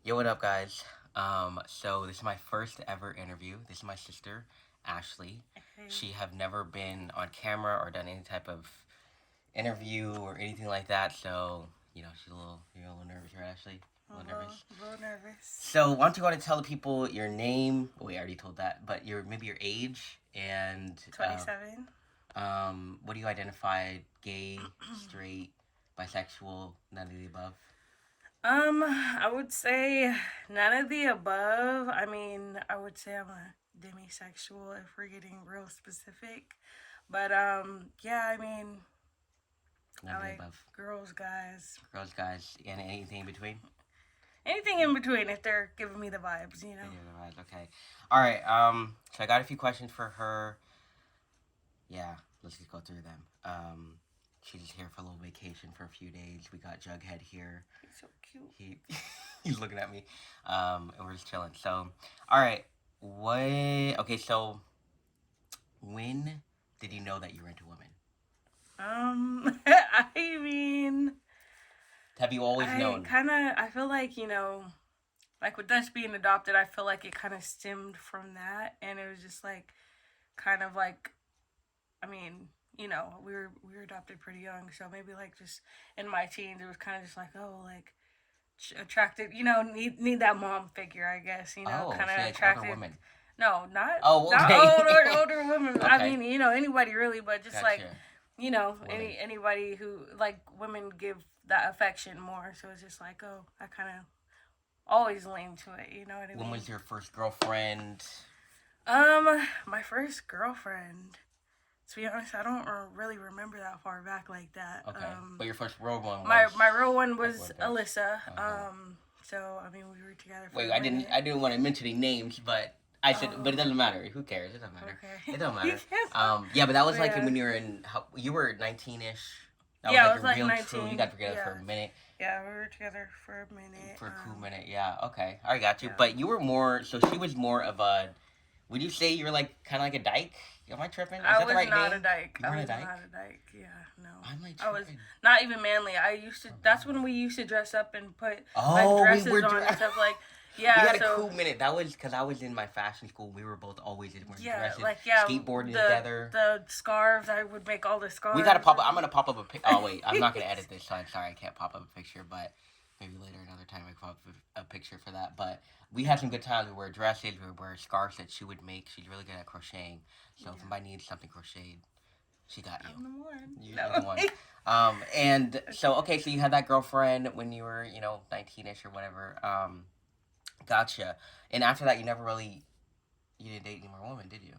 Yo, what up, guys? So this is my first ever interview. This is my sister, Ashley. She have never been on camera or done any type of interview or anything like that. So she's you're a little nervous, right, Ashley? A little nervous. A little nervous. So why don't you go ahead and tell the people your name? Oh, wait, I already told that, but maybe your age and 27. What do you identify? Gay, straight, bisexual, none of the above? I would say none of the above. I mean, I would say I'm a demisexual if we're getting real specific. But yeah, I mean, None I of the like above. girls, guys. Girls, guys, and anything in between? Anything in between if they're giving me the vibes, you know. Yeah, right, okay. All right. So I got a few questions for her. Yeah, let's just go through them. She's here for a little vacation for a few days. We got Jughead here. He's so cute. He's looking at me. And we're just chilling. So, all right. Okay, so when did you know that you were into women? I mean, have you always known? I feel like, like with us being adopted, I feel like it kind of stemmed from that. And it was just like, kind of like, I mean, we were adopted pretty young. So maybe like just in my teens, it was kind of just like, oh, like attracted, need that mom figure, I guess, kind of attracted. Older women. No, not, okay. not older women. Okay. I mean, anybody really, but just gotcha. Like, anybody who, like, women give that affection more. So it's just like, oh, I kind of always lean to it, you know what I mean? When was your first girlfriend? My first girlfriend, to be honest, I don't really remember that far back like that. Okay, but your first real one was... My real one was Alyssa. So, I mean, we were together for I didn't want to mention any names, but... I said, but it doesn't matter. Who cares? It doesn't matter. Okay. It don't matter. Yeah, but that was like when you were you were 19-ish. That was, I was like 19. True. You got together for a minute. Yeah, we were together for a minute. For a cool minute, yeah. Okay, I got you. Yeah. But you were more. So she was more of a. Would you say you were like kind of like a dyke? Am I tripping? Is I that was the right not name? a dyke. You I was a dyke? not a dyke. Yeah, no. I was not even manly. I used to. That's when we used to dress up and put like dresses on and stuff like. Yeah, we had a cool minute. That was because I was in my fashion school. We were both always wearing dresses, skateboarding together. The scarves, I would make all the scarves. We gotta pop up. I'm gonna pop up a picture. Oh wait, I'm not gonna edit this. So I'm sorry, I can't pop up a picture. But maybe later, another time, I can pop up a picture for that. But we had some good times. We wear dresses. We wear scarves that she would make. She's really good at crocheting. So if somebody needs something crocheted, she got you. I'm the one. You're the one. And so okay, so you had that girlfriend when you were 19ish or whatever. Gotcha. And after that, you didn't date any more women, did you?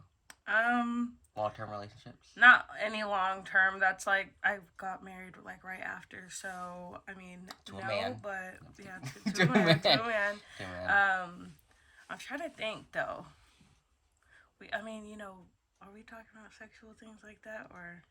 Long-term relationships? Not any long-term. That's like, I got married like right after. So, I mean, to a man. But yeah, to a man. I'm trying to think though. Are we talking about sexual things like that or?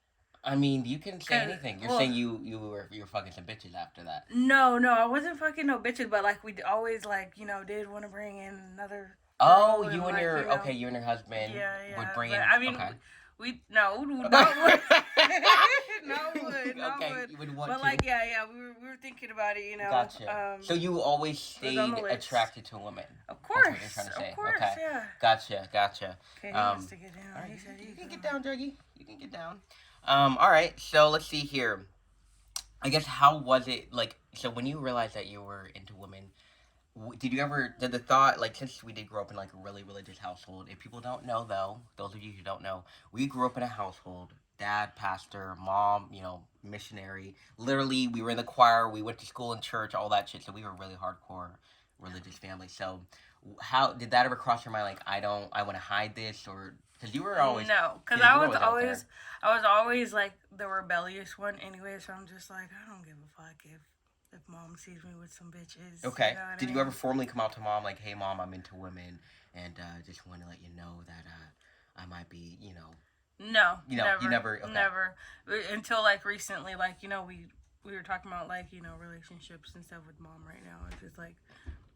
I mean, you can say anything. You're saying you were fucking some bitches after that. No, I wasn't fucking no bitches, but like we always did want to bring in another. Oh, you and your you and your husband would bring in. I mean, we not would. Not would. You would want but like we were thinking about it, Gotcha. So you always stayed attracted to women. Of course. That's what you're trying to say. Of course, okay. Yeah. Gotcha. Okay, he wants to get down. Right, he said you can get down, Juggy. You can get down. All right, so let's see here. I guess how was it, like, so when you realized that you were into women, did the thought, like, since we did grow up in, like, a really religious household, if people don't know, though, those of you who don't know, we grew up in a household, dad, pastor, mom, missionary, literally, we were in the choir, we went to school and church, all that shit, so we were a really hardcore religious family, so how, did that ever cross your mind, like, I want to hide this, or... Because you were always... No, because I was always, like, the rebellious one anyway, so I'm just like, I don't give a fuck if mom sees me with some bitches. Okay. You know Did you ever formally come out to mom, like, hey, mom, I'm into women, and just want to let you know that I might be, No, never. You never... Okay. Never. Until, like, recently, like, we were talking about, like, relationships and stuff with mom right now. It's just, like,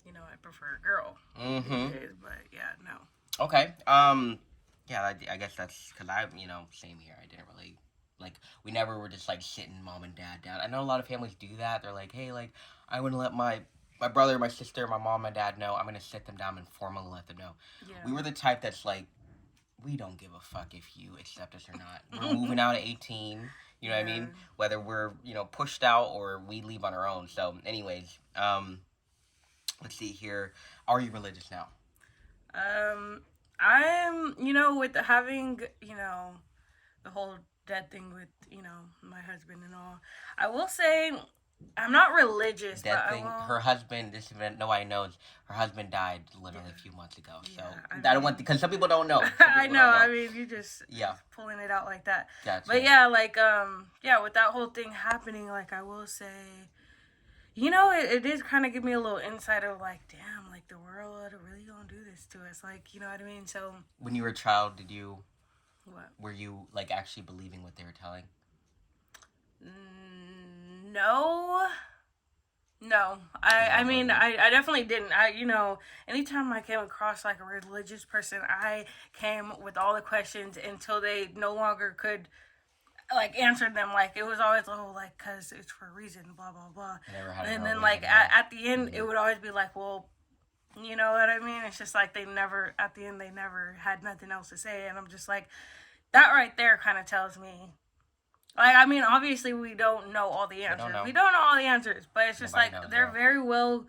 I prefer a girl. Mm-hmm. But, yeah, no. Okay. Yeah, I guess that's because same here. I didn't really, like, we never were just, like, sitting mom and dad down. I know a lot of families do that. They're like, hey, like, I want to let my my brother, my sister, my mom, my dad know, I'm gonna sit them down and formally let them know. Yeah. We were the type that's like, we don't give a fuck if you accept us or not. We're moving out at 18. You know what I mean? Whether we're, pushed out or we leave on our own. So, anyways, let's see here. Are you religious now? I'm, with having, the whole dead thing with, my husband and all. I will say I'm not religious, Dead but thing. I will. Her husband, this event, nobody knows, her husband died literally a few months ago. So, Yeah, I don't want, because some people don't know. I know. I mean, you just pulling it out like that. Gotcha. But yeah, like, with that whole thing happening, like, I will say, it did kind of give me a little insight of like, damn, like the world really gonna do this to us, like, you know what I mean? So when you were a child, what? Were you like actually believing what they were telling? No. I mean, I definitely didn't. Anytime I came across like a religious person, I came with all the questions until they no longer could like answer them. Like it was always like cause it's for a reason, blah blah blah. And then like at the end, it would always be like, well, you know what I mean? It's just like they never had nothing else to say, and I'm just like, that right there kind of tells me. Like, I mean, obviously we don't know all the answers. We don't know all the answers, but it's just like there very well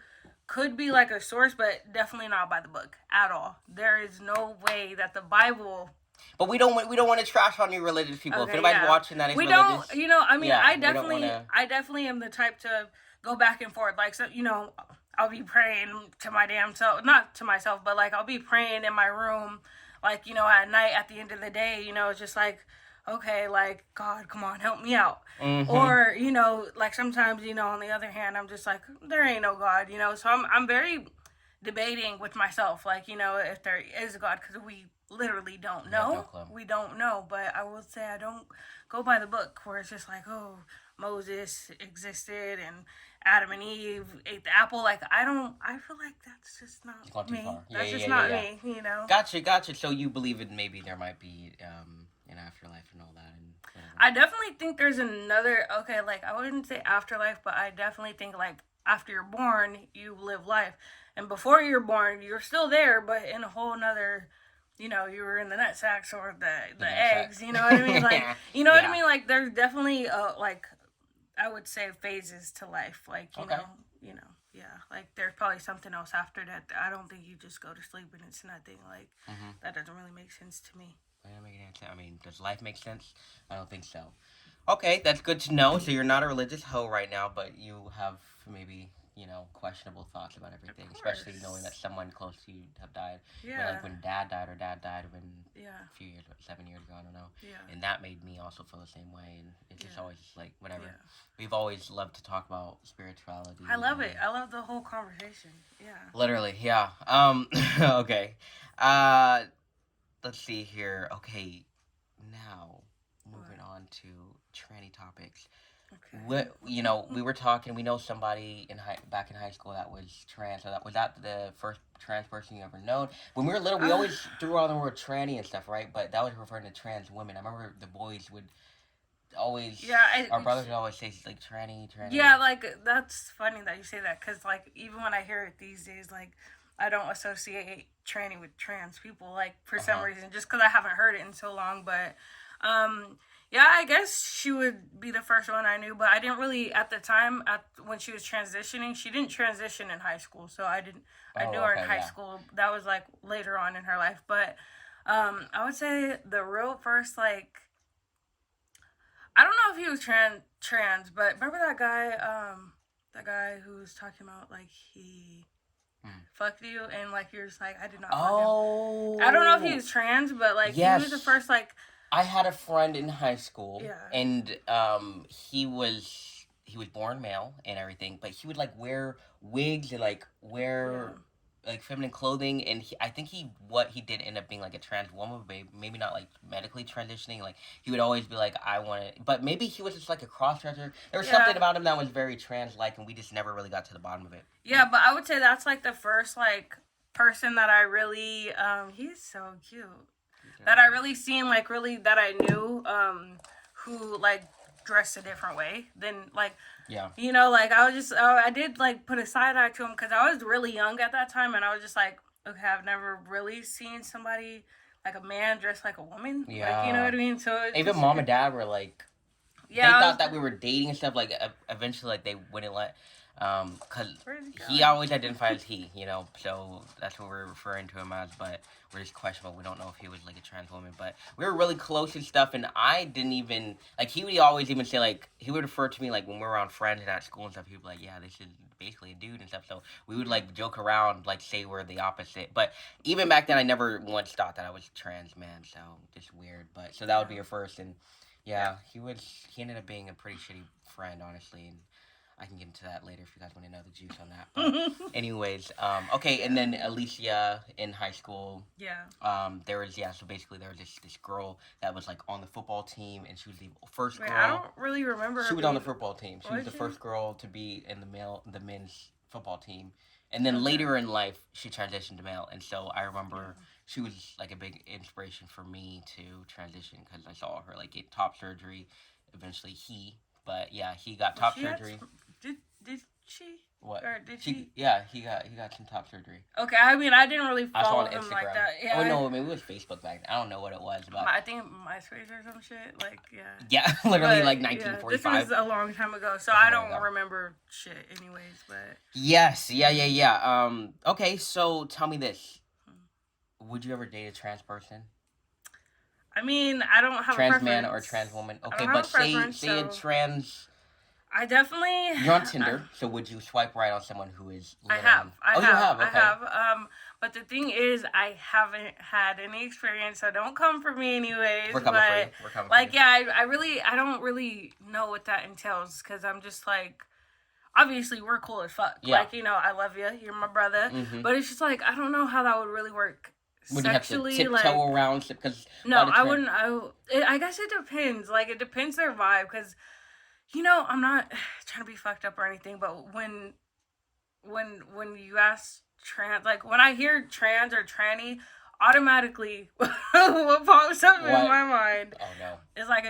could be like a source, but definitely not by the book at all. There is no way that the Bible. But we don't want to trash on you religious people. Okay, if anybody's watching that is we religious, don't. I mean, I definitely am the type to go back and forth. Like, so I'll be praying to my damn self, not to myself, but like I'll be praying in my room, like at night at the end of the day. It's just like, okay, like, God, come on, help me out. Mm-hmm. Or, like sometimes, on the other hand, I'm just like, there ain't no God, so I'm very debating with myself, like, if there is a God, because we literally don't know. We don't know, but I will say I don't go by the book where it's just like, oh, Moses existed and Adam and Eve ate the apple. Like, I feel like that's just not me. That's just not me, Gotcha. So you believe it, maybe there might be, an afterlife and all that. And I definitely think there's another, like, I wouldn't say afterlife, but I definitely think, like, after you're born, you live life. And before you're born, you're still there, but in a whole nother, you were in the nut sacks or the eggs, sack. You know what I mean? Like, what I mean? Like, there's definitely, like, I would say phases to life. Like, you know, like, there's probably something else after that. I don't think you just go to sleep and it's nothing. Like, that doesn't really make sense to me. I mean, does life make sense? I don't think so. Okay, that's good to know. So you're not a religious hoe right now, but you have maybe, questionable thoughts about everything, especially knowing that someone close to you have died. Yeah. Like when dad died when a few years, 7 years ago, I don't know. Yeah. And that made me also feel the same way. And it's just always like, whatever. Yeah. We've always loved to talk about spirituality. I love it. I love the whole conversation. Yeah. Literally, yeah. Okay. Let's see here. Okay, now moving on to tranny topics. Okay. We were talking. We know somebody back in high school that was trans. So was that the first trans person you ever known? When we were little, we always threw on the word tranny and stuff, right? But that was referring to trans women. I remember the boys would always. Yeah. Our brothers would always say like tranny. Yeah, like that's funny that you say that, because like even when I hear it these days, like, I don't associate tranny with trans people, like, for some reason, just because I haven't heard it in so long. But, I guess she would be the first one I knew, but I didn't really, at the time, when she was transitioning, she didn't transition in high school, so I knew her in high school. That was, like, later on in her life. But, I would say the real first, like, I don't know if he was trans, but remember that guy who was talking about, like, he fucked you, and like you're just like, I did not fuck him. I don't know if he was trans, but like he was the first, like, I had a friend in high school, and he was born male and everything, but he would like wear wigs and like wear like feminine clothing, and I think what he did end up being like a trans woman, but maybe not like medically transitioning. Like he would always be like, I want it, but maybe he was just like a cross-dresser. There was something about him that was very trans-like, and we just never really got to the bottom of it. Yeah, but I would say that's like the first like person that I really he's so cute, that I really seen, like, really that I knew who like dressed a different way, then like, Yeah. you know, like I did like put a side eye to him because I was really young at that time, and I was just like, okay, I've never really seen somebody like a man dressed like a woman, like you know Yeah. what I mean. So it's Even just, mom and dad were like, they yeah, thought that we were dating and stuff. Like eventually, like they wouldn't let, cause where's he he going? always identified as he, you know. So that's what we're referring to him as. But we're just questionable. We don't know if he was like a trans woman. But we were really close and stuff. And I didn't even like. He would always even say like he would refer to me like when we were around friends and at school and stuff. He would be like, yeah, this is basically a dude and stuff. So we would like joke around, like say we're the opposite. But even back then, I never once thought that I was trans man. So just weird. But so that would be your first and. Yeah, he ended up being a pretty shitty friend, honestly, and I can get into that later if you guys want to know the juice on that. But anyways, okay, and then Alicia in high school, Yeah. there was so basically there was this girl that was like on the football team, and she was the first Wait, girl. I don't really remember. She was on the football team. She was Was the she? first girl to be in the men's football team, and then Okay. later in life she transitioned to male, and so I remember. She was like a big inspiration for me to transition because I saw her like get top surgery. Eventually, but yeah, he got top surgery. Did she? What? Or did she? Yeah, he got some top surgery. Okay, I mean, I didn't really I saw follow on him Instagram. like that. Yeah. Oh no, maybe it was Facebook back then. I don't know what it was, but I think MySpace or some shit. Like, yeah. Yeah, literally But, like yeah, 1945. this was a long time ago, so That's I a long don't ago. remember shit, anyways. But Yes, yeah. Okay, so tell me this: would you ever date a trans person? I mean, I don't have Trans a man preference. or trans woman? I Okay, don't have but a preference, say a so trans. I definitely. You're on Tinder, so would you swipe right on someone who is? I have. You have. Okay. I have. But the thing is, I haven't had any experience, so don't come for me, anyways. We're coming for you. We're coming for you. yeah, I don't really know what that entails because I'm just like, obviously we're cool as fuck. Yeah. Like, you know, I love you, you're my brother, Mhm. but it's just like I don't know how that would really work. Would you have to Sexually, tiptoe like, around? Because no, I wouldn't. I guess it depends. Like, it depends their vibe. Because, you know, I'm not trying to be fucked up or anything. But when you ask trans, like when I hear trans or tranny, automatically what pops up in my mind Oh no. is like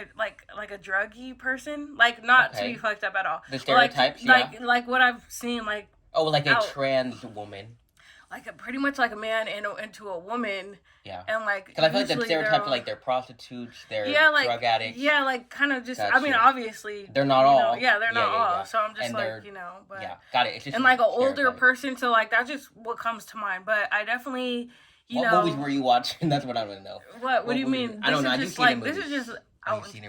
a druggy person. Like, not to be fucked up at all. The stereotypes, like what I've seen, like, oh, like a trans woman. like pretty much like a man into a woman. Yeah. And like, because I feel like the stereotypes are like they're prostitutes, they're drug addicts. Yeah, like kind of just. Gotcha. I mean, obviously they're not all. Yeah, they're not all. Yeah. So I'm just and like, you know, but yeah, got it. It's just and like an older person, so like that's just what comes to mind. But I definitely, what movies were you watching? That's what I want to know. What do you mean? I don't know. I just seen this is just out in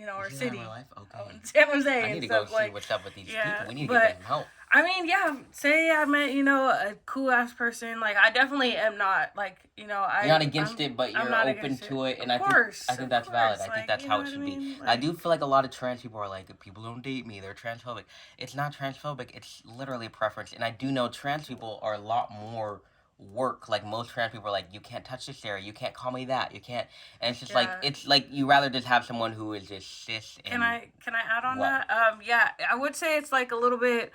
our city. In real life? Okay. San Jose. I need to go see what's up with these people. We need to get them help. I mean, yeah, say I met, you know, a cool ass person. Like, I definitely am not, like, you know, you're not against it, but you're open to it. And I think that's valid. I think that's how it should be. Like, I do feel like a lot of trans people are like, people don't date me, they're transphobic. It's not transphobic, it's literally a preference. And I do know trans people are a lot more work. Like, most trans people are like, you can't touch this area, you can't call me that, you can't. And it's just like, it's like you rather just have someone who is just cis. And can I add on that? Yeah, I would say it's like a little bit.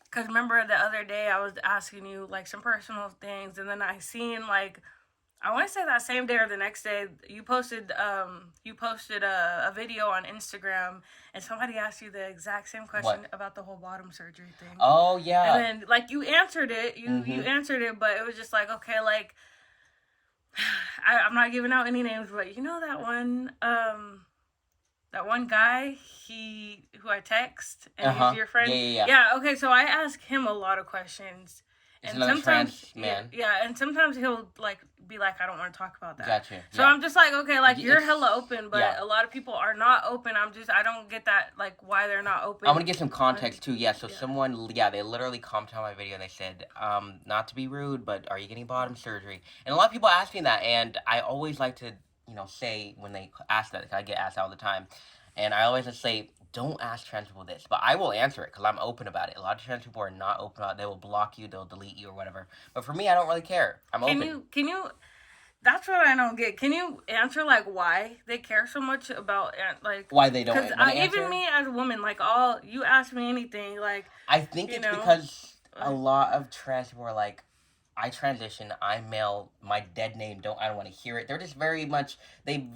Because remember the other day I was asking you, like, some personal things, and then I seen, like, I want to say that same day or the next day, you posted a video on Instagram, and somebody asked you the exact same question about the whole bottom surgery thing. Oh, yeah. And then, like, you answered it. You answered it, but it was just like, okay, like, I'm not giving out any names, but you know that one guy who I text and he's your friend. Yeah. Okay, so I ask him a lot of questions. It's and sometimes trans man. Yeah, and sometimes he'll like be like, I don't want to talk about that. Gotcha. So I'm just like, okay, like you're hella open, but a lot of people are not open. I don't get that, like, why they're not open. I'm gonna give some context too. Yeah, so someone, they literally commented on my video and they said, not to be rude, but are you getting bottom surgery? And a lot of people ask me that, and I always like to, say when they ask that, 'cause I get asked all the time, and I always just say, don't ask trans people this, but I will answer it because I'm open about it. A lot of trans people are not open about it. They will block you, they'll delete you or whatever. But for me, I don't really care. I'm open. Can you? That's what I don't get. Can you answer, like, why they care so much about, like, why they don't? Because even me as a woman, like, you ask me anything, like, I think it's because a lot of trans people are like, I transition, I'm male, my dead name, I don't want to hear it. They're just very much, they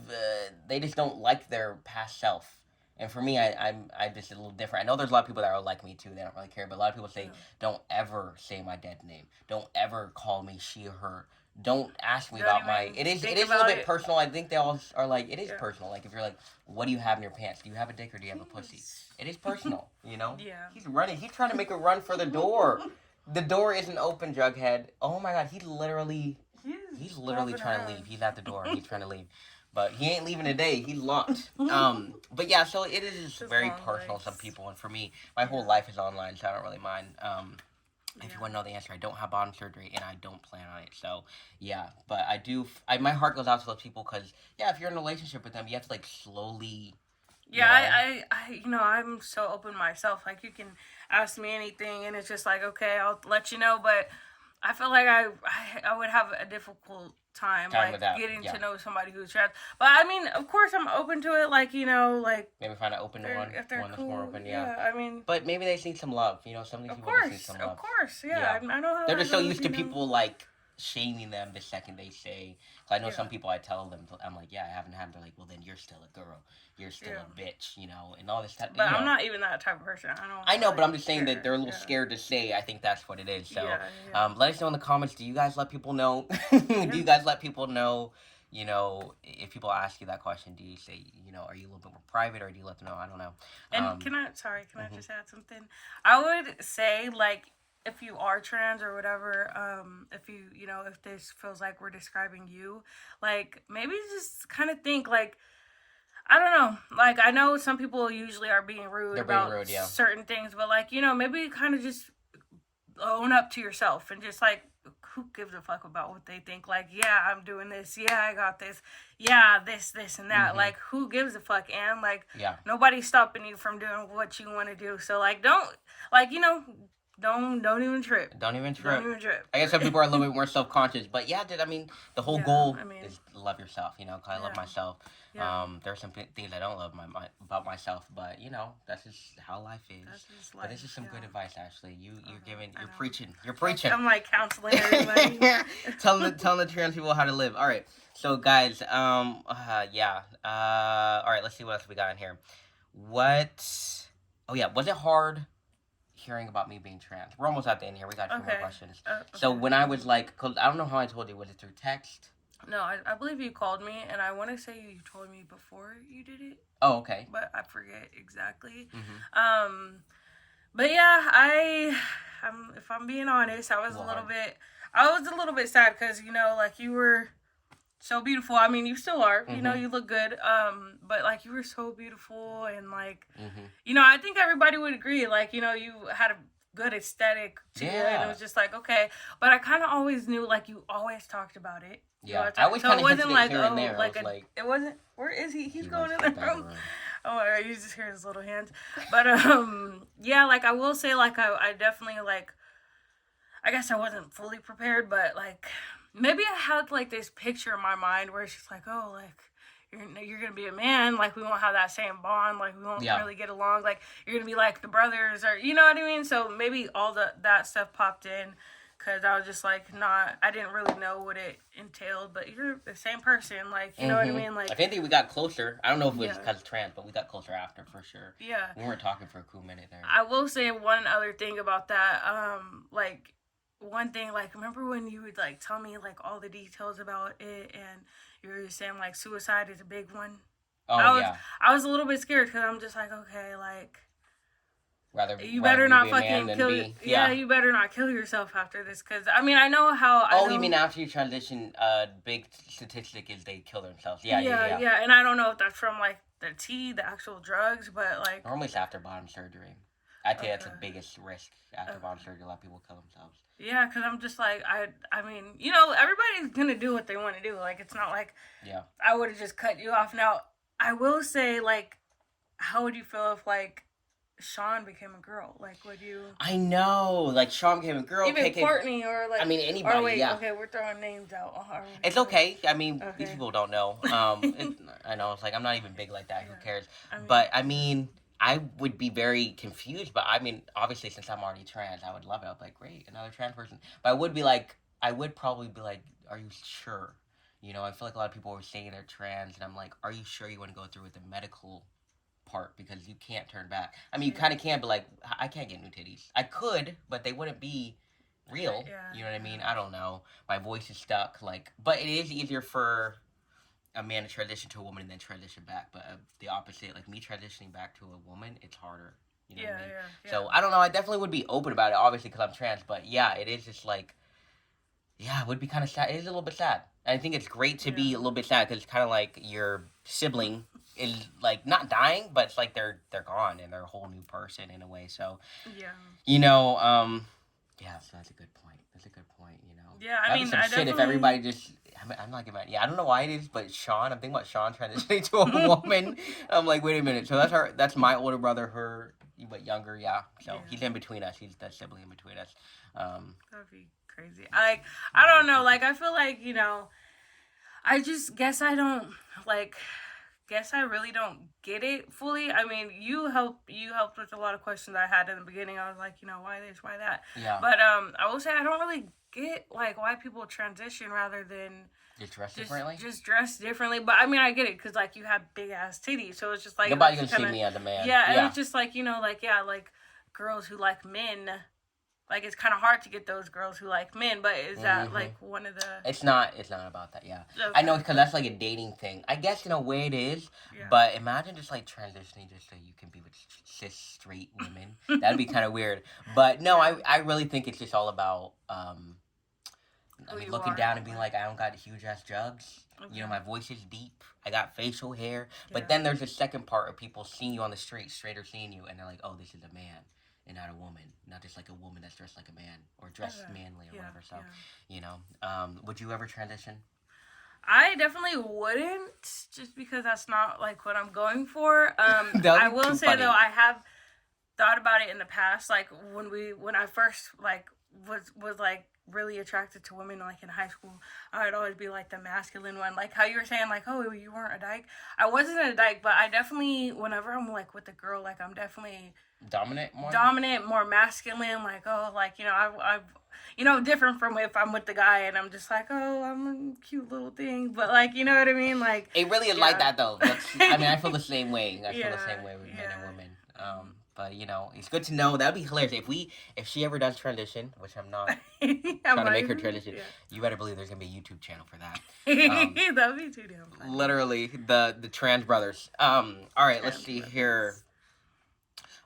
just don't like their past self. And for me, I'm just a little different. I know there's a lot of people that are like me too. They don't really care, but a lot of people say, Yeah. "Don't ever say my dead name. Don't ever call me she or her. Don't ask me Don't about even my." It is think a little about bit it. personal. I think they all are like it is Yeah. personal. Like if you're like, "What do you have in your pants? Do you have a dick or do you have a pussy?" It is personal. You know. Yeah. He's running. He's trying to make a run for the door. The door isn't open, Jughead. Oh my God, he's literally trying to around. leave. He's at the door. He's trying to leave. But he ain't leaving today. He's locked. But yeah, so it is Just very long personal legs. to some people, and for me, my whole life is online, so I don't really mind. If Yeah. you want to know the answer, I don't have bottom surgery, and I don't plan on it. So yeah, but I do. My heart goes out to those people because yeah, if you're in a relationship with them, you have to like slowly. Yeah, You know, I, I'm so open myself. Like, you can ask me anything, and it's just like, okay, I'll let you know. But I feel like I would have a difficult time, Time like, with that, getting yeah. to know somebody who's trans. But I mean, of course, I'm open to it. Like, like, maybe find an open one, if they're one that's cool, more open. Yeah. I mean, But maybe they need some love. You know, some of these of people just need course, some love. yeah. Yeah. I know how They're that just so goes, used to people like shaming them the second they say. Cause I know Yeah. some people. I tell them, I'm like, yeah, I haven't had. They're like, well, then you're still a girl. You're still a bitch. You know, and all this stuff. But you know. I'm not even that type of person. I know, really but I'm just saying care. that they're a little Yeah. scared to say. I think that's what it is. So, Yeah. let us know in the comments. Do you guys let people know? Do you guys let people know? You know, if people ask you that question, do you say, you know, are you a little bit more private, or do you let them know? I don't know. And can I just add something? I would say, like, if you are trans or whatever, if if this feels like we're describing you, like, maybe just kind of think, like, I don't know, like, I know some people usually are being rude They're being about rude, yeah. certain things, but, like, maybe kind of just own up to yourself and just, like, who gives a fuck about what they think? Like, yeah, I'm doing this. Yeah, I got this. Yeah, this, and that. Like, who gives a fuck? And, like, Yeah. nobody's stopping you from doing what you want to do. So, like, don't even trip. Don't even trip. Don't even trip. I guess some people are a little bit more self-conscious, but yeah, I mean, the whole goal is love yourself. You know, 'cause I love myself. Yeah. There's some things I don't love about myself, but you know, that's just how life is. That's just But this is some good advice, Ashley. You're preaching. You're I'm preaching. like counseling everybody. telling the trans people how to live. All right, so guys, yeah. All right, let's see what else we got in here. What? Oh yeah, was it hard hearing about me being trans? We're almost at the end here. We got a few more questions. So when I was like, cause I don't know how I told you. Was it through text? No, I believe you called me, and I want to say you told me before you did it. Oh, okay. But I forget exactly. But yeah, if I'm being honest, I was a little bit sad because like, you were so beautiful. I mean, you still are. You look good. But like, you were so beautiful, and like, I think everybody would agree. Like, you had a good aesthetic to you, and it was just like, okay. But I kind of always knew, like, you always talked about it. Yeah, I always kind of hinted it here and there. It wasn't. Where is he? He's going in the room. Oh, you just hear his little hands. But yeah, like, I will say, like, I definitely, like, I guess I wasn't fully prepared, but like, maybe I had like this picture in my mind where it's just like, oh, like, you're gonna be a man, like, we won't have that same bond, like, we won't really get along, like, you're gonna be like the brothers, or you know what I mean. So maybe all that stuff popped in. Because I was just like, I didn't really know what it entailed, but you're the same person, like, you know what I mean? Like, I think we got closer. I don't know if it was because of trans, but we got closer after, for sure. Yeah. We weren't talking for a cool minute there. I will say one other thing about that, like, one thing, like, remember when you would, like, tell me, like, all the details about it, and you were saying, like, suicide is a big one? Oh, I was a little bit scared, because I'm just like, okay, like, you better not fucking kill you better not kill yourself after this, because I mean, I know how you mean after you transition, big statistic is they kill themselves. Yeah, and I don't know if that's from like the actual drugs, but like, normally it's after bottom surgery. I think that's the biggest risk after bottom surgery. A lot of people kill themselves. Yeah, because I'm just like, I mean, everybody's gonna do what they want to do. Like, it's not like I would have just cut you off. Now, I will say, like, how would you feel if, like, Sean became a girl? Like, would you? I know, like, Sean became a girl. Even Courtney, or like, I mean, anybody. Or wait, okay, we're throwing names out. It's okay. I mean, these people don't know. I know, it's like, I'm not even big like that. Who cares? But I mean, I would be very confused. But I mean, obviously, since I'm already trans, I would love it. I'd be like, great, another trans person. But I would probably be like, are you sure? I feel like a lot of people were saying they're trans, and I'm like, are you sure you want to go through with the medical part because you can't turn back. I mean, you kind of can, but like I can't get new titties. I could, but they wouldn't be real. Yeah, You know what I mean? I don't know. My voice is stuck. Like, but it is easier for a man to transition to a woman and then transition back. But the opposite, like me transitioning back to a woman, it's harder. You know what I mean? Yeah. So I don't know. I definitely would be open about it, obviously, because I'm trans. But yeah, it is just like, yeah, it would be kind of sad. It is a little bit sad. I think it's great to be a little bit sad because it's kind of like your sibling is like not dying, but it's like they're gone and they're a whole new person in a way. So Yeah. you know, yeah. So that's a good point. That's a good point. You know. Yeah, I That'd be mean, some I shit definitely. if everybody just. I'm not giving. Yeah, I don't know why it is, but Sean. I'm thinking about Sean transitioning to a woman. I'm like, wait a minute. So that's her. That's my older brother. Her, but younger. Yeah. So he's in between us. He's the sibling in between us. That'd be crazy. Like, I don't know. Like, I feel like, you know, I just guess I don't like. Guess I really don't get it fully. I mean, you helped with a lot of questions I had in the beginning. I was like, you know, why this, why that. Yeah. But I will say I don't really get like why people transition rather than just dress differently. Just dress differently. But I mean, I get it because like you have big ass titties, so it's just like nobody's gonna see me as a man. Yeah, and it's just like, you know, like like girls who like men. Like, it's kind of hard to get those girls who like men, but is that, like, one of the... It's not about that, yeah. Okay. I know, because that's, like, a dating thing. I guess, in a way, it is, but imagine just, like, transitioning just so you can be with cis, straight women. That'd be kind of weird. But, no, I really think it's just all about, looking down and being like, I don't got huge-ass jugs. Okay. You know, my voice is deep. I got facial hair. But then there's a second part of people seeing you on the street, straighter seeing you, and they're like, oh, this is a man. And not a woman, not just like a woman that's dressed like a man or dressed manly or whatever. So, you know, would you ever transition? I definitely wouldn't, just because that's not like what I'm going for. I will say though, I have thought about it in the past, like when I first like was like really attracted to women, like in high school. I would always be like the masculine one, like how you were saying, like, oh, you weren't a dyke. I wasn't a dyke, but I definitely, whenever I'm like with a girl, like I'm definitely dominant, more masculine. Like, oh, like, you know, I've you know, different from if I'm with the guy and I'm just like, oh, I'm a cute little thing, but like, you know what I mean? Like, it really is like that though. I mean, I feel the same way. I feel the same way with men and women. But you know, it's good to know. That'd be hilarious if she ever does transition, which I'm not trying to make her transition. Yeah. You better believe there's gonna be a YouTube channel for that. That'd be too damn funny. Literally, the trans brothers. All right, let's see here.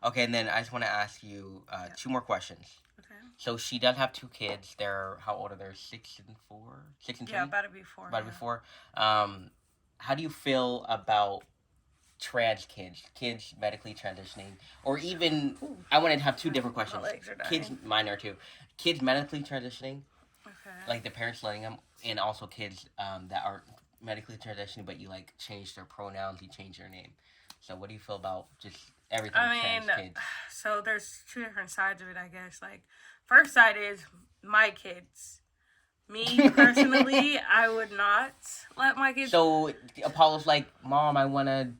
Okay, and then I just want to ask you 2 more questions. Okay. So she does have 2 kids. They're how old are they? 6 and 4, 6 and 3. Yeah, about to be 4. About to be 4. How do you feel about trans kids medically transitioning, or even I want to have 2 different questions. My legs are dying. Kids, mine are too. Kids medically transitioning, like the parents letting them, and also kids that are medically transitioning, but you like change their pronouns, you change their name. So what do you feel about just everything trans kids? So there's 2 different sides of it, I guess. Like, first side is my kids. Me, personally, I would not let my kids... So Apollo's like, Mom, I want to...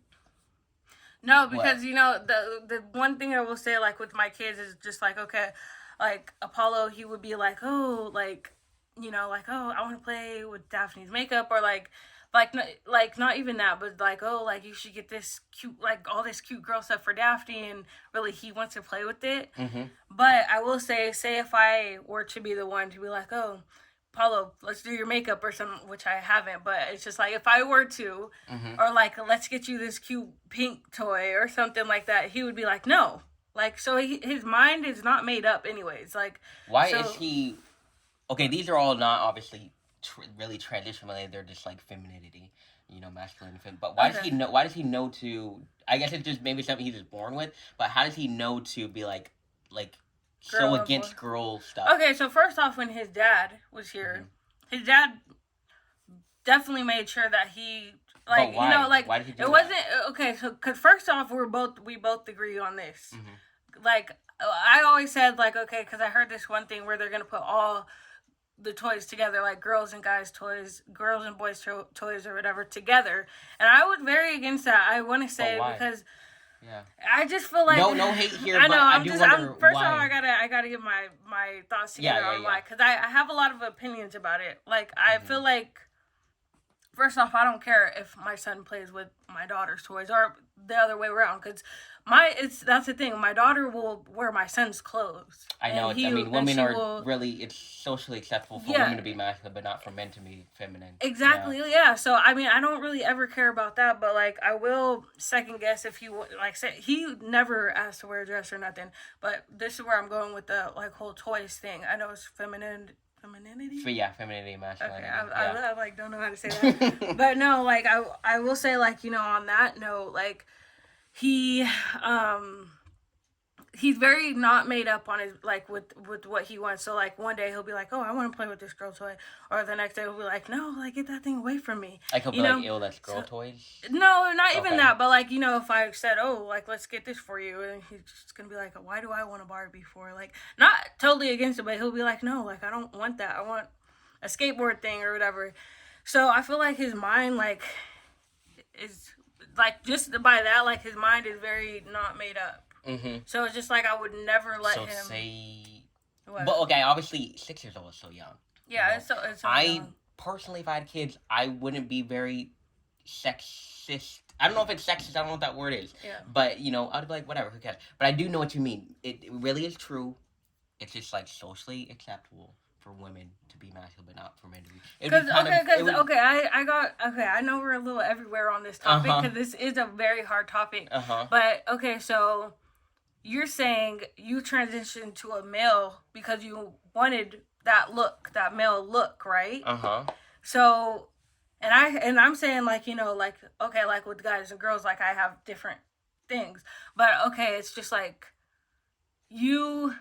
No, because, you know, the one thing I will say, like, with my kids is just, like, okay, like, Apollo, he would be like, oh, like, you know, like, oh, I want to play with Daphne's makeup, or, like, not even that, but, like, oh, like, you should get this cute, like, all this cute girl stuff for Daphne, and really he wants to play with it. Mm-hmm. But I will say if I were to be the one to be like, oh, Paulo, let's do your makeup or something, which I haven't, but it's just like, if I were to, or like, let's get you this cute pink toy or something like that, he would be like, no. Like, so his mind is not made up anyways. Like, why is he, okay, these are all not obviously really transition related, they're just like femininity, you know, masculine, but why does he know to, I guess it's just maybe something he's just born with, but how does he know to be like, so against girl stuff? Okay, so first off, when his dad was here, his dad definitely made sure that he, like, you know, like, why did he do it wasn't, okay, so, because first off, we both agree on this. Like, I always said, like, okay, because I heard this one thing where they're going to put all the toys together, like girls and guys toys, girls and boys toys or whatever together. And I was very against that. I want to say because... Yeah. I just feel like no hate here. I know. But first of all, I gotta get my thoughts together on why, because I have a lot of opinions about it. Like I feel like first off, I don't care if my son plays with my daughter's toys or the other way around, because that's the thing. My daughter will wear my son's clothes. I know. And I mean, women are will, really. It's socially acceptable for yeah, women to be masculine, but not for men to be feminine. exactly. Yeah. So I mean, I don't really ever care about that, but like, I will second guess if he like say he never asked to wear a dress or nothing. But this is where I'm going with the like whole toys thing. I know it's femininity. Femininity, masculinity. Okay, I like don't know how to say that, but no, like I will say, like, you know, on that note, like he he's very not made up on his like with what he wants. So like one day he'll be like, oh, I want to play with this girl toy, or the next day he'll be like, no, like get that thing away from me. Like he'll be like, ew, that's girl toys. No, not even that, but like, you know, if I said, oh, like let's get this for you, and he's just gonna be like, why do I want a Barbie for? Like, not totally against it, but he'll be like, no, like I don't want that. I want a skateboard thing or whatever. So I feel like his mind like is like, just by that, like his mind is very not made up. Mm-hmm. So it's just like I would never let him. Say, what? But okay, obviously 6 years old is so young. Yeah, it's so young. Personally, if I had kids, I wouldn't be very sexist. I don't know if it's sexist. I don't know what that word is. Yeah. But you know, I'd be like, whatever, who cares? But I do know what you mean. It really is true. It's just like socially acceptable for women to be masculine, but not for men to be. I know we're a little everywhere on this topic because this is a very hard topic. But okay, so you're saying you transitioned to a male because you wanted that male look, right? So, and I'm saying, like, you know, like, okay, like with guys and girls, like I have different things, but okay, it's just like you,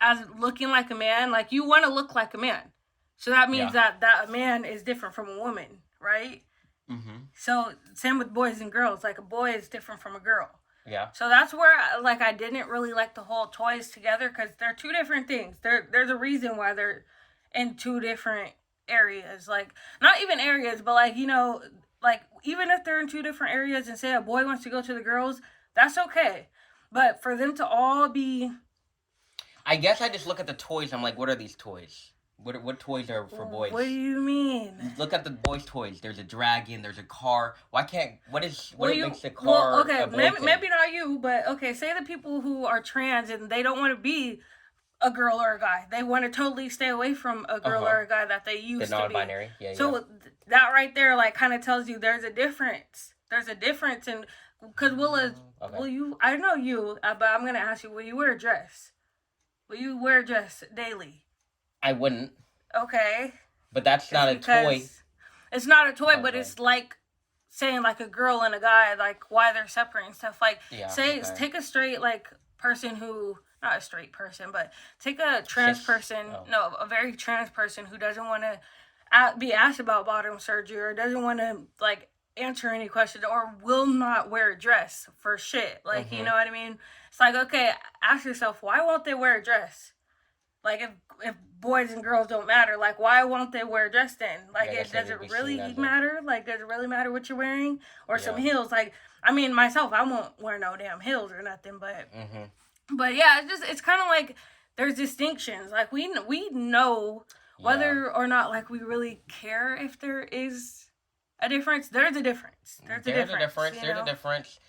as looking like a man, like you want to look like a man. So that means that a man is different from a woman, right? Mm-hmm. So same with boys and girls. Like a boy is different from a girl. Yeah. So that's where like I didn't really like the whole toys together, because they're two different things. There's a reason why they're in two different areas. Like, not even areas, but like, you know, like even if they're in two different areas and say a boy wants to go to the girls, that's okay. But for them to all be, I guess I just look at the toys. I'm like, what are these toys? What toys are for boys? What do you mean? Look at the boys' toys. There's a dragon. There's a car. Why can't? What makes a car? Well, okay, a boy maybe not you, but okay. Say the people who are trans and they don't want to be a girl or a guy. They want to totally stay away from a girl or a guy that they used to be. The non-binary. Yeah. So that right there, like, kind of tells you there's a difference. There's a difference, and because will you? I know you, but I'm gonna ask you: will you wear a dress? Will you wear a dress daily? I wouldn't. Okay. But that's not a toy. It's not a toy, but it's like saying like a girl and a guy, like why they're separate and stuff. Like, take a straight like person who, not a straight person, but take a trans person, a very trans person who doesn't want to be asked about bottom surgery or doesn't want to like answer any questions or will not wear a dress for shit. Like, you know what I mean? It's like, okay, ask yourself, why won't they wear a dress? Like, if boys and girls don't matter, like, why won't they wear a dress then? Like, does it really matter? Like, does it really matter what you're wearing? Or some heels? Like, I mean, myself, I won't wear no damn heels or nothing, but... But, yeah, it's kind of like there's distinctions. Like, we know whether or not, like, we really care if there is a difference. There's a difference. There's a difference.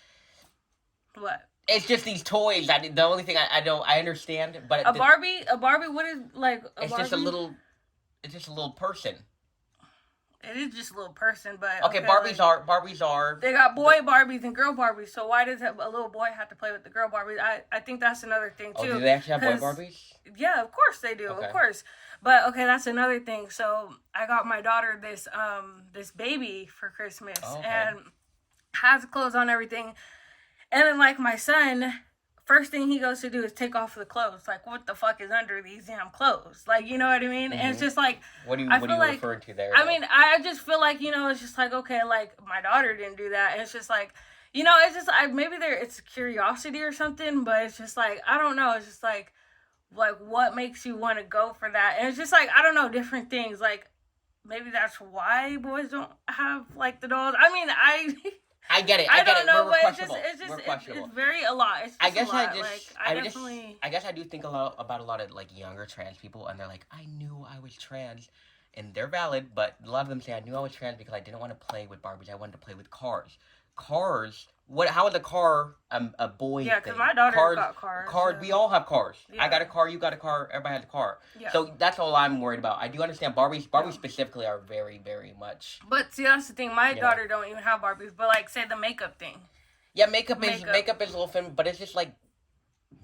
What? It's just these toys. The only thing I understand, but a Barbie. What is like? It's Barbie? It's just a little person. It is just a little person, but okay. Barbies are. They got boy Barbies and girl Barbies. So why does a little boy have to play with the girl Barbies? I think that's another thing too. Do they actually have boy Barbies? Yeah, of course they do. Okay. Of course, but okay, that's another thing. So I got my daughter this baby for Christmas and has clothes on, everything. And then, like, my son, first thing he goes to do is take off the clothes. Like, what the fuck is under these damn clothes? Like, you know what I mean? And it's just like... What are you referring to there? I mean, I just feel like, you know, it's just like, okay, like, my daughter didn't do that. And it's just like, you know, it's just, maybe it's curiosity or something, but it's just like, I don't know. It's just like, what makes you want to go for that? And it's just like, I don't know, different things. Like, maybe that's why boys don't have, like, the dolls. I mean, I get it. I don't know, but it's very a lot. It's just I guess a lot. I guess I do think about a lot of like younger trans people, and they're like, I knew I was trans, and they're valid, but a lot of them say I knew I was trans because I didn't want to play with Barbies. I wanted to play with cars. Cars. What? How is a car a boy Yeah, thing? because my daughter Cars. got cars. Cars. So. We all have cars. Yeah. I got a car. You got a car. Everybody has a car. Yeah. So that's all I'm worried about. I do understand Barbies. Barbies specifically are very, very much. But see, that's the thing. My daughter don't even have Barbies. But like, say the makeup thing. Yeah, makeup is a little fun, but it's just like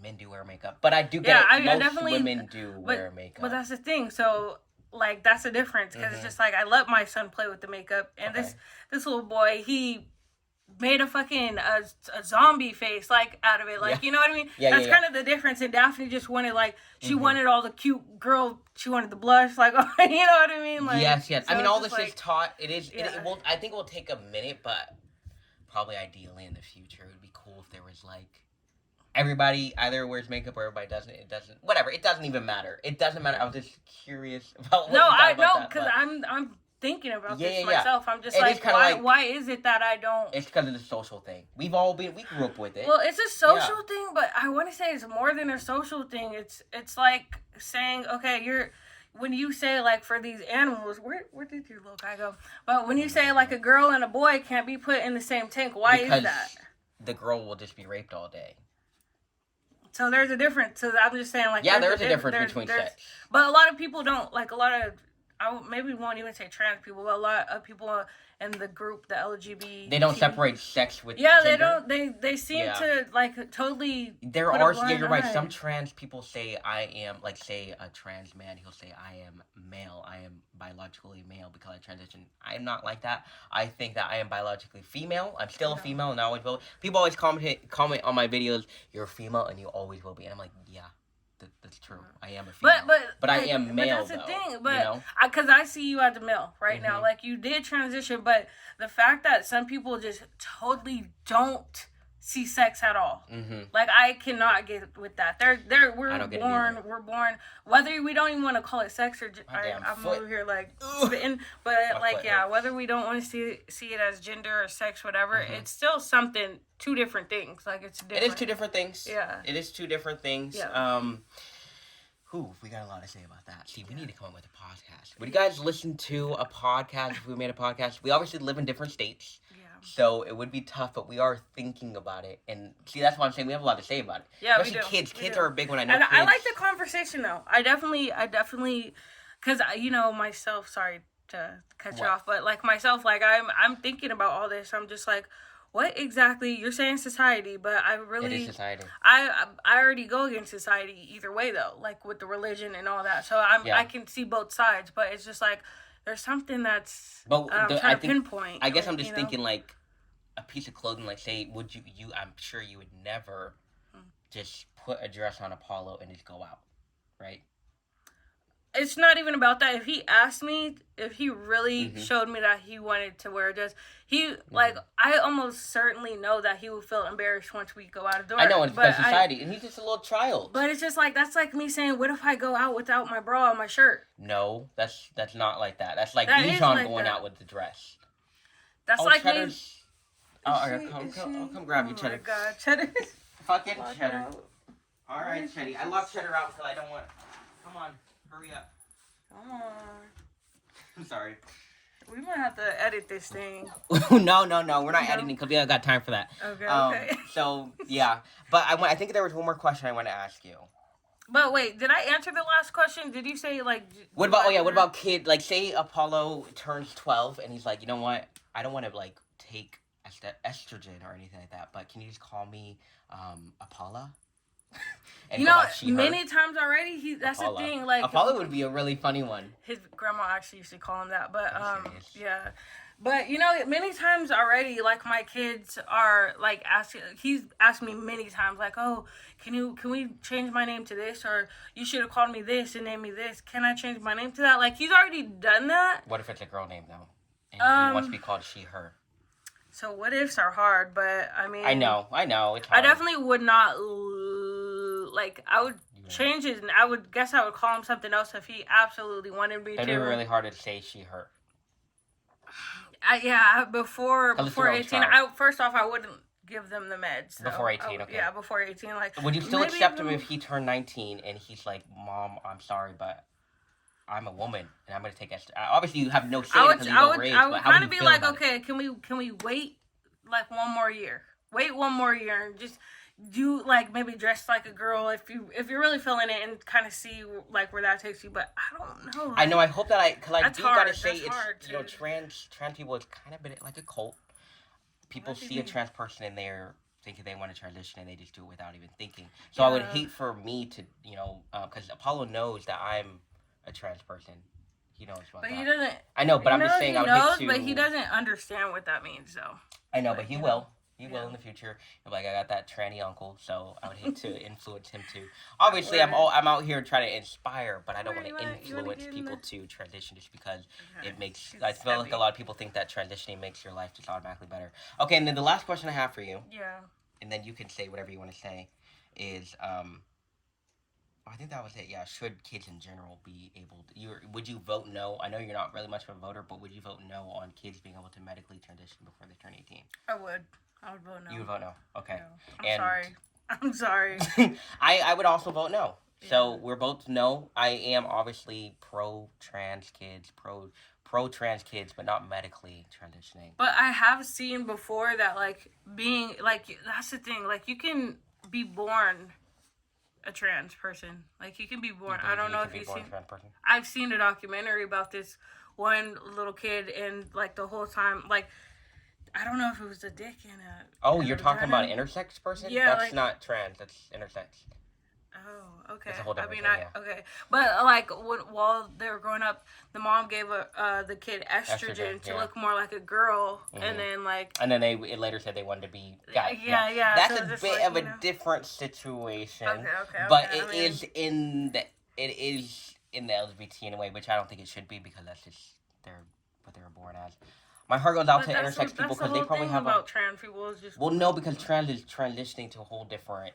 men do wear makeup. But I do get it. Most women do wear makeup. But that's the thing. So like, that's the difference because it's just like I let my son play with the makeup, and this little boy, he made a fucking a zombie face like out of it, like you know what I mean? That's kind of the difference. And Daphne just wanted like she wanted all the cute girl. She wanted the blush, like you know what I mean? Like yes. So I mean, all this is taught. It is. Yeah. It will. I think it will take a minute, but probably ideally in the future, it would be cool if there was like. Everybody either wears makeup or everybody doesn't. It doesn't. Whatever. It doesn't even matter. It doesn't matter. I was just curious about. What I know because I'm thinking about this myself. I'm just like, why is it that I don't? It's because of the social thing. We grew up with it. Well, it's a social thing, but I want to say it's more than a social thing. It's like saying, okay, when you say like for these animals, where did your little guy go? But when you say like a girl and a boy can't be put in the same tank, why is that? The girl will just be raped all day. So there's a difference. So I'm just saying, like, there's a difference between sex. But a lot of people don't like. A lot of maybe won't even say trans people, but a lot of people in the group, the LGBT. They don't separate sex with gender. They don't. They seem to like totally. There are you're right. Some trans people say I am like say a trans man. He'll say I am male. I am biologically male because I transition. I am not like that. I think that I am biologically female. I'm still a female and I always will. People always comment on my videos. You're a female and you always will be. And I'm like, yeah. That's true. I am a female. But I am male, but that's the though, thing. But because I see you as a male right now. Like, you did transition, but the fact that some people just totally don't see sex at all. Like, I cannot get with that. We're born, whether we don't even want to call it sex or I'm over here like spitting, but like whether we don't want to see it as gender or sex, whatever, it's still something. Two different things. Like, it's different. It is two different things. Yeah. It is two different things. Yeah. We got a lot to say about that. See, we need to come up with a podcast. Would you guys listen to a podcast if we made a podcast? We obviously live in different states. Yeah. So it would be tough, but we are thinking about it. And see, that's why I'm saying we have a lot to say about it. Yeah, especially we do. kids. Kids are a big one. I know and kids. I like the conversation, though. I definitely, because, myself, sorry to cut you off, but, like, myself, like, I'm thinking about all this. I'm just like, what exactly? You're saying society, but I really... It is society. I already go against society either way, though, like with the religion and all that. So I can see both sides, but it's just like, there's something that's trying to pinpoint. I guess I'm just thinking, like, a piece of clothing, like, say, would you I'm sure you would never just put a dress on Apollo and just go out, right? It's not even about that. If he asked me, if he really showed me that he wanted to wear a dress, like, I almost certainly know that he would feel embarrassed once we go out of the door. I know, it's because society, and he's just a little child. But it's just like, that's like me saying, what if I go out without my bra and my shirt? No, that's not like that. That's like Bijan going out with the dress. That's like Cheddar's... I'll come grab you, Cheddar. Oh my God, Cheddar. Fucking Cheddar. All right, Cheddar. I locked Cheddar out because I don't want... Come on. Hurry up. Come on. I'm sorry. We might have to edit this thing. No. We're not editing because we don't got time for that. Okay. So, yeah. But I think there was one more question I want to ask you. But wait, did I answer the last question? Did you say, like... What about kid? Like, say Apollo turns 12 and he's like, you know what? I don't want to, like, take estrogen or anything like that, but can you just call me Apollo? And many times already, that's the thing, like... Apollo would be a really funny one. His grandma actually used to call him that, but, yeah. But, many times already, like, my kids are, like, he's asked me many times, like, oh, can we change my name to this? Or, you should have called me this and named me this. Can I change my name to that? Like, he's already done that. What if it's a girl name, though? And he wants to be called she, her. So, what ifs are hard, but, I mean... I know, it's hard. I definitely would not... Like, I would change it, and I would call him something else if he absolutely wanted me to. It'd be really hard to say she, her. Before 18, first off, I wouldn't give them the meds. So before 18, okay. Yeah, before 18. Like, would you still accept him if he turned 19 and he's like, Mom, I'm sorry, but I'm a woman and I'm gonna take extra. Obviously, you have no say because you don't raise. I But would how would kind you of be feel like, about it? okay, can we wait like one more year? Wait one more year and just do like maybe dress like a girl if you're really feeling it and kind of see like where that takes you. But I don't know. I know. Like, I hope that cause I that's do gotta hard. say That's it's hard to. trans people. It's kind of been like a cult. People What do you see a mean? trans person and they're thinking they want to transition and they just do it without even thinking. So I would Yeah. hate for me to because Apollo knows that I'm a trans person. He knows about But he that. doesn't. I know, but You I'm just know saying he I would hate knows, to. but he doesn't understand what that means. So. I know, but he you will. know. He Yeah. will in the future. He'll be like, I got that tranny uncle, so I would hate to influence him to. Obviously, Word. I'm out here trying to inspire, but I don't Word, want to you wanna influence get in people the- to transition just because Okay. it makes. It's I feel like heavy. a lot of people think that transitioning makes your life just automatically better. Okay, and then the last question I have for you, Yeah. and then you can say whatever you want to say, is I think that was it. Yeah, should kids in general be able to? Would you vote no? I know you're not really much of a voter, but would you vote no on kids being able to medically transition before they turn 18? I would vote no. You would vote no. Okay. No. I'm And- sorry. I'm sorry. I would also vote no. So Yeah. we're both no. I am obviously pro trans kids, pro trans kids, but not medically transitioning. But I have seen before that like being like that's the thing. Like you can be born a trans person. Like you can be born. I don't know if you've seen. Trans person. I've seen a documentary about this one little kid and like the whole time like I don't know if it was a dick and a. Oh, and you're a talking about vagina. intersex person? Yeah, That's like- not trans. That's intersex. Oh, okay. It's a whole different I mean, thing, okay, but like while they were growing up, the mom gave the kid estrogen to yeah. look more like a girl, Mhm. and then like And then it later said they wanted to be guys. yeah. That's so a just, bit like, of a you know. different situation. Okay. But I mean, it is in the LGBT in a way, which I don't think it should be because that's just what they were born as. My heart goes out but to that's intersex people because they probably have about trans people is just well, no, because trans is transitioning to a whole different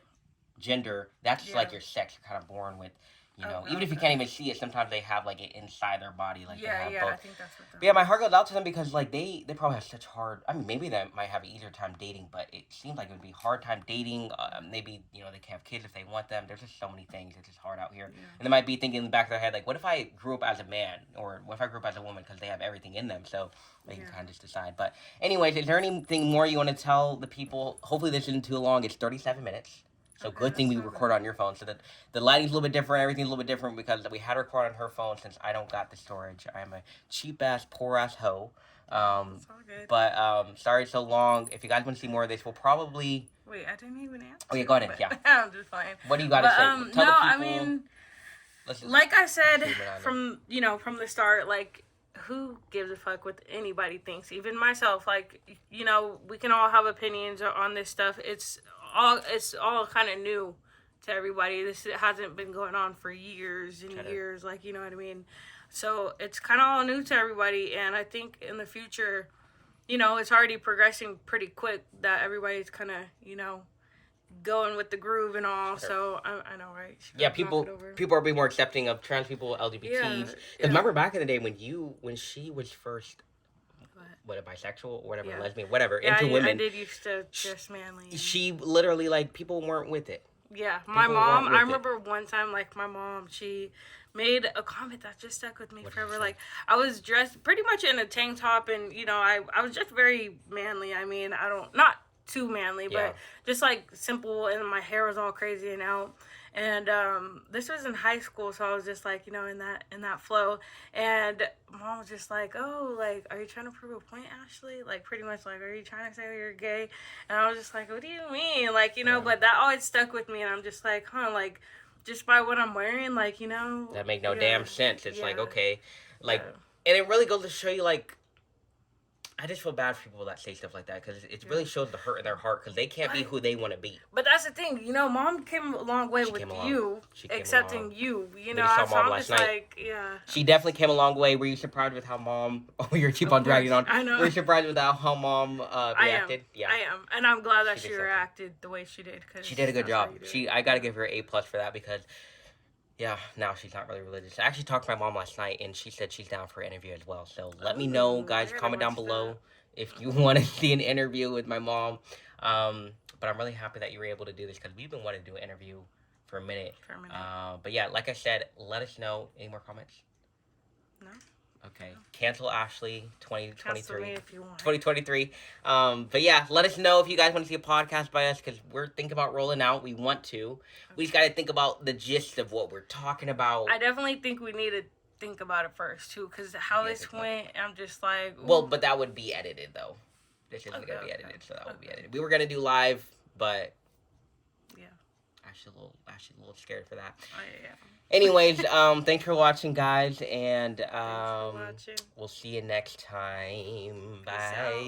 gender. That's Yeah. like your sex. You're kind of born with, Okay, even if you can't even see it. Sometimes they have like it inside their body, like they have yeah. both. I think that's what. But yeah, my heart goes out to them because like they probably have such hard. I mean, maybe they might have an easier time dating, but it seems like it would be hard time dating. Maybe they can have kids if they want them. There's just so many things. It's just hard out here, and they might be thinking in the back of their head like, what if I grew up as a man, or what if I grew up as a woman? Because they have everything in them, so they can kind of just decide. But anyways, is there anything more you want to tell the people? Hopefully, this isn't too long. It's 37 minutes. So Okay, good thing we that's not record on your phone, so that the lighting's a little bit different, everything's a little bit different because we had to record on her phone since I don't got the storage. I am a cheap ass, poor ass hoe. It's all good. But sorry so long. If you guys want to see more of this, we'll probably. Wait, I didn't even answer. Oh yeah, go ahead. but- Yeah. I'm just playing. What do you got to But say? Tell no, the I people. mean. Let's just Like I said zoom in on from the start, like who gives a fuck what anybody thinks, even myself. Like we can all have opinions on this stuff. It's all kind of new to everybody. This hasn't been going on for years and years, like you know what I mean. So it's kind of all new to everybody, and I think in the future, it's already progressing pretty quick that everybody's kind of going with the groove and all. So I know, right? Yeah, people are being more accepting of trans people, LGBTs. Because remember back in the day when she was first, what, a bisexual or whatever, lesbian, whatever, into women. I did used to dress manly. She literally like people weren't with it. Yeah, my People mom. weren't with I it. remember one time, like my mom, she made a comment that just stuck with me What did forever. she say? Like I was dressed pretty much in a tank top, and I was just very manly. I mean, not too manly, Yeah. but just like simple, and my hair was all crazy and out. And this was in high school, so I was just like, in that flow. And mom was just like, "Oh, like, are you trying to prove a point, Ashley? Like, pretty much, like, are you trying to say you're gay?" And I was just like, "What do you mean?" Like, but that always stuck with me, and I'm just like, huh, like, just by what I'm wearing, like, That make no damn sense. It's like, Yeah. okay, like, Yeah. and it really goes to show you, like, I just feel bad for people that say stuff like that because it really shows the hurt in their heart because they can't be who they want to be. But that's the thing, mom came a long way with came along. you, She came accepting along. you, We just saw so Mom I'm last just night. like, yeah. She definitely came a long way. Were you surprised with how mom? Oh, you're keep on dragging on. I know. Were you surprised with how mom reacted? I am, and I'm glad that She she did reacted the way she did. Cause She did a good that's how job. you do it. I gotta give her an A+ for that because, yeah, now she's not really religious. I actually talked to my mom last night and she said she's down for an interview as well. So let me know, guys. I gotta Comment down watch below that. if you want to see an interview with my mom. But I'm really happy that you were able to do this because we've been wanting to do an interview for a minute. But yeah, like I said, let us know. Any more comments? No. Okay. Cancel Ashley Cancel 2023. me if you want. 2023. But yeah, let us know if you guys want to see a podcast by us because we're thinking about rolling out. We want to. We just got to think about the gist of what we're talking about. I definitely think we need to think about it first too, because how Yeah, this think about went, I'm just like, ooh. Well, but that would be edited though. This isn't Okay, gonna be okay, edited, so that would be okay. edited. We were gonna do live, but Yeah. Actually, a little scared for that. Oh, yeah. Anyways, thanks for watching, guys, and Thanks for watching. we'll see you next time. Peace out. Bye.